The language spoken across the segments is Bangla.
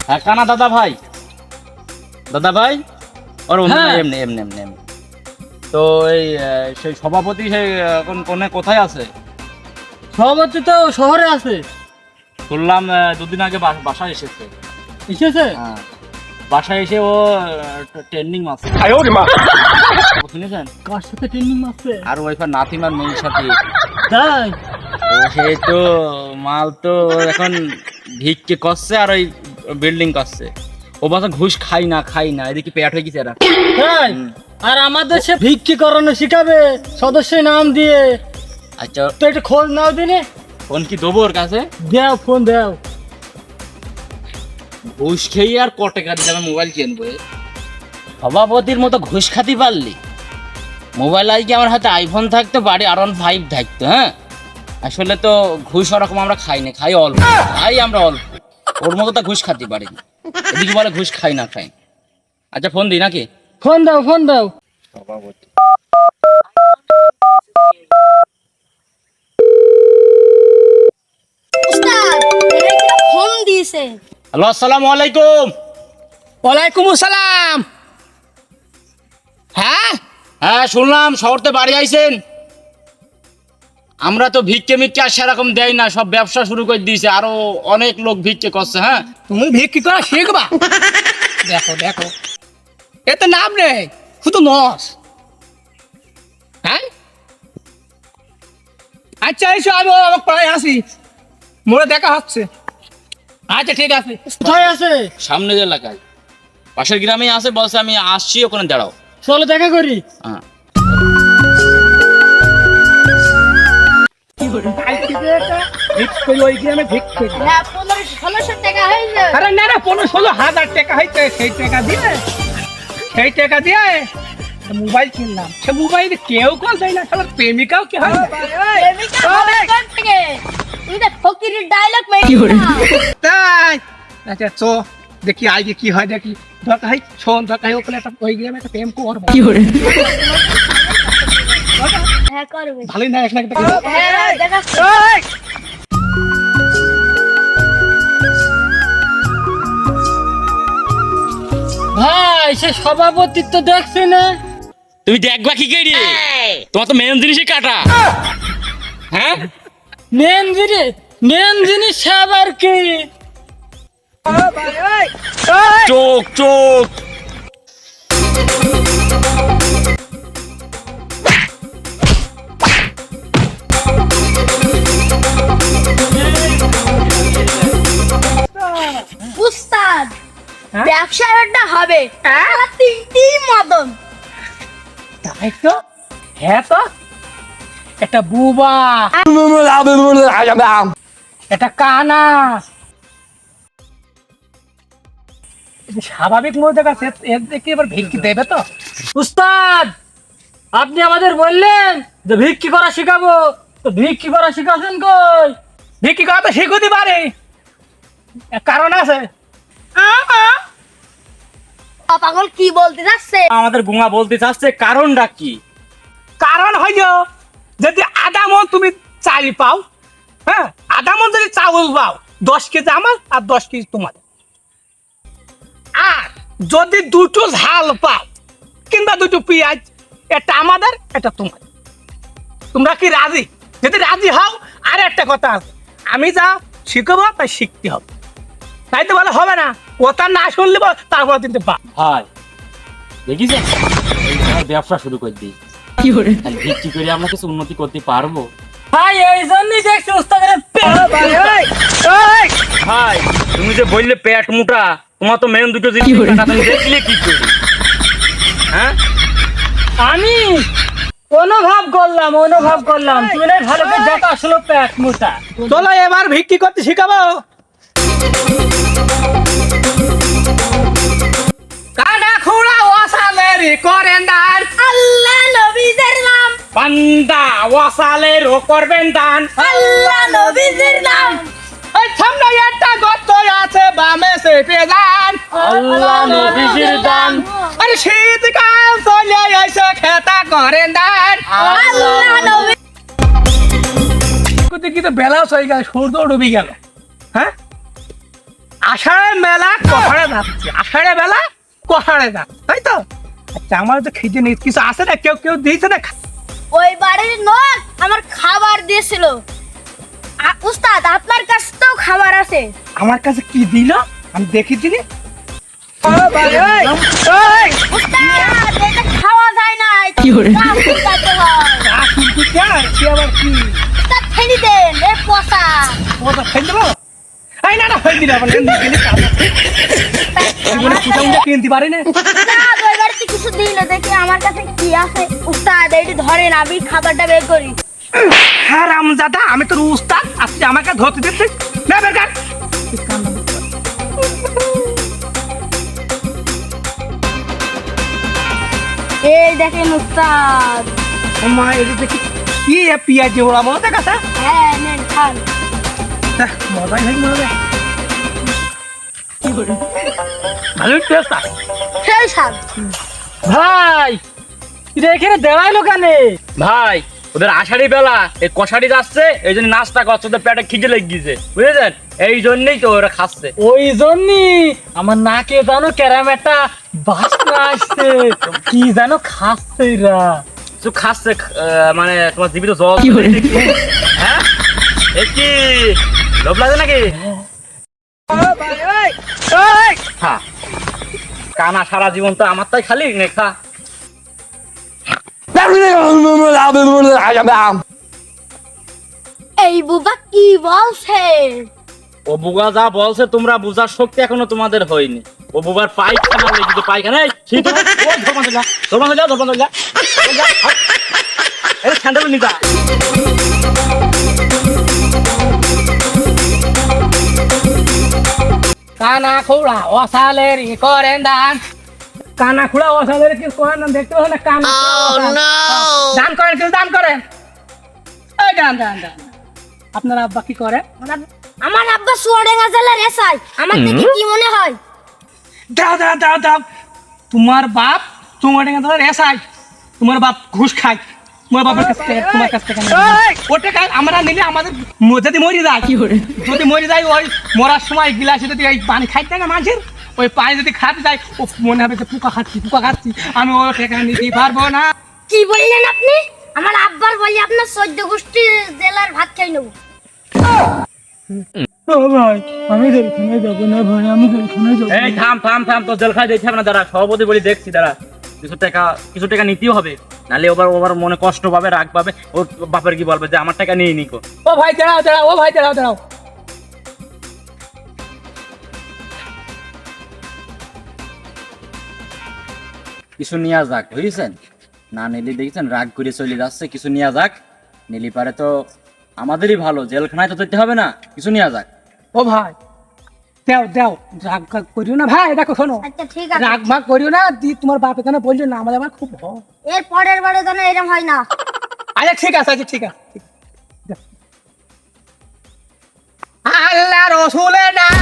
হ্যাঁ কানা দাদা ভাই ওর এমনি এমনি এমনি এমনি তো এই সেই সভাপতি সেই এখন কোথায় আছে? সভাপতি তো শহরে আছে। শুনলাম দুদিন আগে বাসায় এসেছে। হ্যাঁ, বাসায় এসে ও ট্রেন্ডিং মারছে। শুনেছেন? কার সাথে ট্রেনিং মারছে? আর ওইফার নাতিমার মেয়ের সাথে। তাই? ও সেই তো মাল তো এখন ভিক্ষে করছে আর ওই বিল্ডিং করছে। ও বাসা ঘুষ খাই না এদিকে পেট হয়ে গেছে এরা। তাই? আর আমাদের সে ভিক্ষি করানো শিখাবে সদস্যের নাম দিয়ে। আচ্ছা তো একটু খোঁজ নাও দিনে। ফোন কি দেবো ওর কাছে? দাও, ফোন দাও। ঘুষ খেয়ে আর কটে কাটি যাবে মোবাইল কিনবো? সভাপতির মতো ঘুষ খাতে পারলি? মোবাইল আজকে আমার হাতে আইফোন থাকতো, বাড়ি R15 থাকতো। হ্যাঁ, আসলে তো ঘুষ ওরকম আমরা খাই অল্প, আমরা অল্প। ওর মতো তো ঘুষ খাতে পারিনি। এদিকে বলে ঘুষ খাই না। আচ্ছা ফোন দিই নাকি? ফোন দাও। সভাপতি ফোন দিয়েছে। হ্যালো, আসসালামু আলাইকুম। ওয়ালাইকুম আসসালাম। হ্যাঁ শুনলাম শহরতে বাড়ি আইছেন। আমরা তো ভিক্ষে আর সেরকম দেয় না, সব ব্যবসা শুরু করে দিয়েছে, আরো অনেক লোক ভিক্ষে করছে। হ্যাঁ, তুমি ভিক্ষি করা শিখবা। দেখো এতে নাম নেই, শুধু নস। হ্যাঁ, আচ্ছা এসো, আমি প্রায় আসি, মোড়ে দেখা হচ্ছে। আচ্ছা ঠিক আছে। কোথায় আছে? সামনের এলাকায়, পাশের গ্রামেই আছে। বলছে আমি আসছি, ওখানে দাঁড়াও। চলো দেখা করি। হ্যাঁ, ওই গ্রামে ভিক্ষি। হ্যাঁ, 1500-1600 টাকা হয়েছে। আরে না 15-16 হাজার টাকা হইতে, সেই টাকা দিয়ে মোবাইল কিনলাম। সে মোবাইল কেউ কোন যায় না, সবার প্রেমিকাও কি হয়? প্রেমিকা হবে কোন থেকে? তুই তো ফকিরের ডায়লগ মেরে তাই? আচ্ছা চো দেখি আগে কি হয়, দেখি। দরকার হয় শোন, দরকার হয় ওখানে ওই গ্রামে একটা প্রেম করবো। হ্যাঁ করবে। ভালোই না একটা হ্যাঁ দেখা। ভাই, সে সভাপতিত্ব দেখছি না। তুমি দেখবা কি করি? তোমার তো মেন জিনিসই কাটা। হ্যাঁ, মেন জিনিস আবার কি? চোখ উস্তাদ, হ্যাঁ? ব্যবসাটা হবে। আমার 3টি মদন। তাই তো? হ্যাঁ তো, একটা বুবা, একটা কানা। স্বাভাবিক মধ্যে এর দেখে এবার ভিক্ষি দেবে তো? উস্তাদ, আপনি আমাদের বললেন যে ভিক্ষি করা শিখাবো, তো ভিক্ষি করা শিখাচ্ছেন কই? ভিক্ষি করা তো শিখতে পারে, কারণ আছে। পাগল কি বলতে যাচ্ছে? আমাদের গুঙা বলতে চাচ্ছে কারণটা কি? কারণ হইল, যদি আধা মন তুমি চাল পাও, হ্যাঁ, আধা মন যদি চাউল পাও, 10 কেজি আমার আর 10 কেজি তোমার। আর যদি দুটো ঝাল পাও কিংবা দুটো পেঁয়াজ, এটা আমাদের, এটা তোমার। তোমরা কি রাজি? যদি রাজি হও, আর একটা কথা আছে, আমি যা শিখবো তাই শিখতে হবে। তাই তো বলে হবে না, কথা না শুনলে তারপর কিন্তু ভাই দেখিছেন, ব্যবসা শুরু করে দিই, ভিক্ষি করে আমরা কিছু উন্নতি করতে পারবো? ভাই এই জন্যই দেখছি উস্তাদের ভাই তুমি যে বললে পেট মোটা, তোমার তো মেন দুটো জিনিস কাটা, তুমি দেখলে কি করি? হ্যাঁ, আমি অনুভব করলাম তুমি না ভালো করে দেখা, আসলে পেট মোটা। চলো এবার ভিক্ষি করতে শিখাবো। কানা খুড়া ওয়াসালের করেন দান, আল্লাহ নবীদের নাম। বান্দা ওয়াসালের করবেন দান। আল্লাহ নবীদের নাম। এই সামনে একটা গর্ত আছে, বামে চেপে যান। আল্লাহ নবীজির দান। আরে শীতকাল চলে এসে খেতা করেন দান। আল্লাহ নবী। কিন্তু বেলাও হয়ে গেল, সূর্য ডুবে গেল। হ্যাঁ, আষাঢ়ে মেলা কষাড়ে যাচ্ছে, আষাঢ়ে মেলা কষাড়ে যাচ্ছে, তাই তো? আচ্ছা আমার তো খিদে নেই, কিছু আছে না? কেউ কেউ দিয়েছে না? ওই বাড়ির লোক আমার খাবার দিয়েছিল। উস্তাদ আপনার কাছে তো খাবার আছে। আমার কাছে কি দিল আমি দেখি দিনি। উস্তাদ এটা খাওয়া যায় না, কি করে খেতে হয়? আবার কি উস্তাদ ফেলে দেন, এ পচা। ওটা ফেল দেবো? এই না না ফেল দিলে আবার কিনতে পারি না। উস্তাদ ওই বাড়িতে কিছু দিল, দেখি আমার কাছে কি আছে। উস্তাদ এইটি ধরেন, আমি খাবারটা বের করি। হ্যাঁ রামজাদা, আমি তোর উস্তাদ, আজকে আমাকে ধরতে দিচ্ছিস না? বের কর। এই দেখেন উস্তাদ। মা এটা দেখি কি পিঁয়াজ ওরা মনে দেখাচ্ছে। হ্যাঁ নেন খান। মজাই হয় মজা। ভালোই টেস্ট আছে সেই স্বাদ। ভাই এটা এখানে দেওয়াইলো কেন? ভাই ওদের আষাঢ়ি বেলা এই কষাড়ি যাচ্ছে, এই জন্য নাস্তা করছে, ওদের পেটে খিদে লেগে গেছে, বুঝেছেন? এই জন্যই তো ওরা খাচ্ছে। ওই জন্যই আমার নাকে জানো কেরাম একটা বাসনা আসছে, কি জানো খাচ্ছে এরা। কিছু খাচ্ছে, মানে তোমার জীবিত জল। হ্যাঁ এ কি লোভ লাগে নাকি? হ্যাঁ কানা সারা জীবন তো আমার তাই খালি নে খা। এই বুবা কি বলছে? ও বুগা যা বলছে তোমরা বুঝার শক্তি এখনো তোমাদের হয়নি। ও বুবার পায়খানা লেগে পায়খানা স্যান্ডেল নিতা। কানা খোড়া অসালের ই করেন দান। কানা খুড়া অসালের কি করেন না? দেখতে পাচ্ছ না কানা দান করেন, কেউ দান করেন। এই দান দান দান। আপনার আব্বা কি করে? আমার আব্বা চুয়াডাঙ্গা জেলার এসআই। আমার দেখে কি মনে হয়? দাও দাও দাও দাও। তোমার বাপ তোমার এসআই, তোমার বাপ ঘুষ খায়, তোমার বাবার কাছ থেকে তোমার কাছ থেকে ওটা খায়। আমরা নিলে আমাদের যদি মরে যায়, যদি মরে যায় ওই মরার সময় গিলাসে যদি ওই পানি খাইতে না মানুষের, ওই পানি যদি খাতে যায় ও মনে হবে যে পোকা খাচ্ছি পোকা খাচ্ছি, আমি ও টেকা নিতে পারবো না। কি বললেন আপনি? আমার আব্বার বলি আপনার 14 গোষ্ঠী জেলার ভাত খাই নেব। ভাই আমি জেলখানায় যাবো না ভাই, আমি জেলখানায় যাবো। এই থাম থাম থাম, তো জেল খাই দেখতে হবে না। দাঁড়া সভাপতি বলি দেখছি, দাঁড়া কিছু টাকা নিতেও হবে, নাহলে ওবার মনে কষ্ট পাবে, রাগ পাবে। ওর বাপের কি বলবে যে আমার টাকা নিয়ে নিকো। ও ভাই দাঁড়াও দাঁড়াও, ও ভাই দাঁড়াও দাঁড়াও। কিছু নিয়ে যাক, বুঝেছেন? না নিলে দেখছেন রাগ করে চলে যাচ্ছে। কিছু নিয়ে যাক, নিলি পারে তো আমাদেরই ভালো, জেলখানায় তো যেতে হবে না। কিছু নিয়ে যাক। ও ভাই দাও দাও, রাগ ভাগ করিও না ভাই। দেখো শোনো, আচ্ছা ঠিক আছে, রাগ ভাগ করিও না। তোমার বাপ এখানে বলছো না, আমাদের আমার খুব ভয়। এর পরের বারে যেন এরকম হয় না। আচ্ছা ঠিক আছে, আচ্ছা ঠিক আছে। আল্লাহ রসুলের নাম।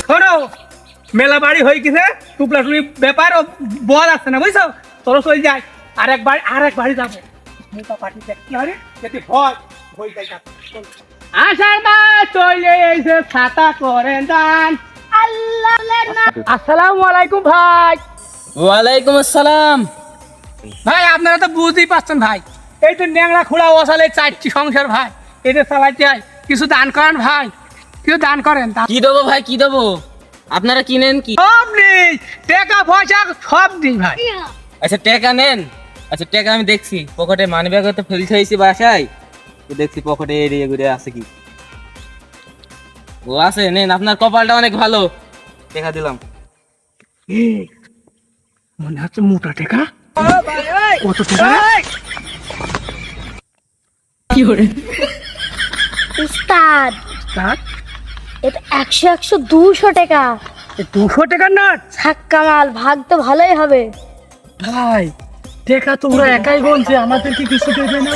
শোনো, মেলা বাড়ি হয়ে গেছে, টুপলা টুপলি ব্যাপার ও বল আসছে না, বুঝছো? তোরা চলে যায় আর এক বাড়ি যাবো। পার্টি দেখতে হবে যদি ভয় ভয় যাই। আষাঢ় মাস চলে এসে ছাতা করেন দান। আল্লাহর নাম। আসসালামু আলাইকুম ভাই। ওয়ালাইকুম আসসালাম। ভাই আপনারা তো বুঝতেই পারছেন ভাই, এই তো ন্যাংরা খুঁড়া ওসালে 4টি সংসার ভাই, এটা চালাইতে হয়। কিছু দান করেন ভাই, কিছু দান করেন। কি দেবো ভাই, কি দেবো? আপনারা কিনেন কি? সব নেই, টাকা পয়সা সব নেই ভাই। আচ্ছা টাকা নেন। আচ্ছা টাকা আমি দেখছি পকেটে, মানি ব্যাগ তো ফেলতে হয়েছি বাসায়, তো দেখছি পকেটে এড়িয়ে ঘুরে আছে কি। ও আছে, নেন। আপনার কপালটা অনেক ভালো, টাকা দিলাম। মনে হচ্ছে মোটা টাকা। কত টাকা? উস্তাদ তার এটা 100 200 টাকা। 200 টাকার নোট ছাক্কা মাল, ভাগ তো ভালোই হবে। ভাই টাকা তোমরা একাই বলছে, আমাদের কি কিছু দেবে না?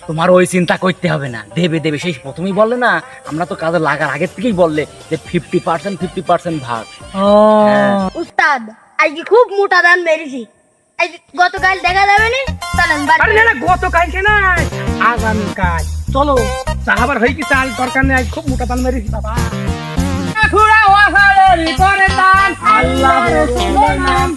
তোমার ওই চিন্তা করতে হবে না, দেবে দেবে। সেই প্রথমেই বললে না, আমরা তো কাজে লাগার আগের থেকেই বললে যে 50% ভাগ। উস্তাদ আজকে খুব মোটা দান মেরেছি। এই গতকাল দেখা যাবে নি চলেন বাড়ি আরে না না গতকালকে না আগামীকাল চলো সাহাবার হয়ে কি চাল দরকার নেই আজ খুব মোটা পান মেরেছি বাবা খুড়া ওয়াহালের করে দান আল্লাহ রসুলের নাম